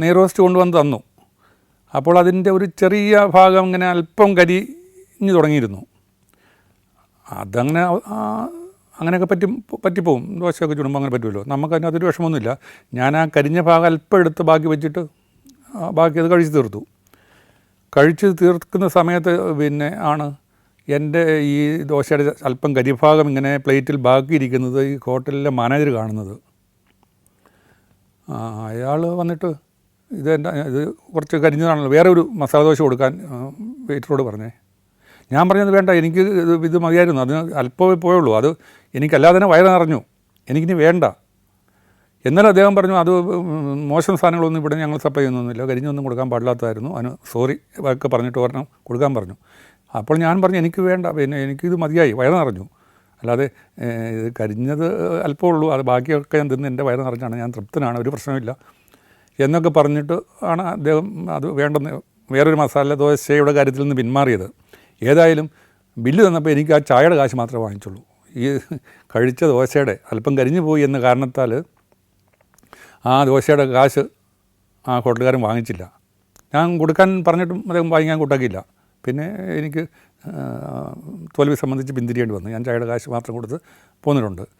നെയ് റോസ്റ്റ് കൊണ്ടുവന്ന് തന്നു. അപ്പോൾ അതിൻ്റെ ഒരു ചെറിയ ഭാഗം ഇങ്ങനെ അല്പം കരിഞ്ഞു തുടങ്ങിയിരുന്നു. അതങ്ങനെ അങ്ങനെയൊക്കെ പറ്റിപ്പോവും. ദോശയൊക്കെ ചുടുമ്പോൾ അങ്ങനെ പറ്റുമല്ലോ. നമുക്കതിനകത്തൊരു വിഷമമൊന്നുമില്ല. ഞാൻ ആ കരിഞ്ഞ ഭാഗം അല്പം എടുത്ത് ബാക്കി വെച്ചിട്ട് ബാക്കി അത് കഴിച്ച് തീർത്തു. കഴിച്ച് തീർക്കുന്ന സമയത്ത് പിന്നെ ആണ് എൻ്റെ ഈ ദോശയുടെ അല്പം കരിഭാഗം ഇങ്ങനെ പ്ലേറ്റിൽ ബാക്കിയിരിക്കുന്നത് ഈ ഹോട്ടലിലെ മാനേജർ കാണുന്നത്. അയാൾ വന്നിട്ട് ഇത് കുറച്ച് കരിഞ്ഞതാണല്ലോ, വേറെ ഒരു മസാല ദോശ കൊടുക്കാൻ വെയിറ്ററോട് പറഞ്ഞേ. ഞാൻ പറഞ്ഞത് വേണ്ട, എനിക്ക് ഇത് മതിയായിരുന്നു, അതിന് അല്പമേ പോയുള്ളൂ, അത് എനിക്കല്ലാതെ തന്നെ വയറ് നിറഞ്ഞു, എനിക്കിനി വേണ്ട. എന്നാലും അദ്ദേഹം പറഞ്ഞു അത് മോശം സാധനങ്ങളൊന്നും ഇവിടെ ഞങ്ങൾ സപ്ലൈ ചെയ്യുന്നൊന്നുമില്ല, കരിഞ്ഞൊന്നും കൊടുക്കാൻ പാടില്ലാത്തതായിരുന്നു, അതിന് സോറി ഒക്കെ പറഞ്ഞിട്ട് ഒരെണ്ണം കൊടുക്കാൻ പറഞ്ഞു. അപ്പോൾ ഞാൻ പറഞ്ഞു എനിക്ക് വേണ്ട, പിന്നെ എനിക്കിത് മതിയായി, വയറ് നിറഞ്ഞു, അല്ലാതെ ഇത് കരിഞ്ഞത് അല്പമേ ഉള്ളൂ, അത് ബാക്കിയൊക്കെ ഞാൻ തിന്ന് എൻ്റെ വയറ് നിറഞ്ഞാണ്, ഞാൻ തൃപ്തനാണ്, ഒരു പ്രശ്നമില്ല എന്നൊക്കെ പറഞ്ഞിട്ട് ആണ് അദ്ദേഹം അത് വേണ്ടെന്ന് വേറൊരു മസാല ദോശയുടെ കാര്യത്തിൽ നിന്ന് പിന്മാറിയത്. ഏതായാലും ബില്ല് തന്നപ്പോൾ എനിക്ക് ആ ചായയുടെ കാശ് മാത്രമേ വാങ്ങിച്ചുള്ളൂ. ഈ കഴിച്ച ദോശയുടെ അല്പം കരിഞ്ഞു പോയി എന്ന കാരണത്താൽ ആ ദോശയുടെ കാശ് ആ ഹോട്ടലുകാരൻ വാങ്ങിച്ചില്ല. ഞാൻ കൊടുക്കാൻ പറഞ്ഞിട്ടും അദ്ദേഹം വാങ്ങിക്കാൻ കൂട്ടാക്കിയില്ല. പിന്നെ എനിക്ക് തോൽവി സംബന്ധിച്ച് പിന്തിരിയേണ്ടി വന്നു. ഞാൻ ചായയുടെ കാശ് മാത്രം കൊടുത്ത് പോന്നിട്ടുണ്ട്.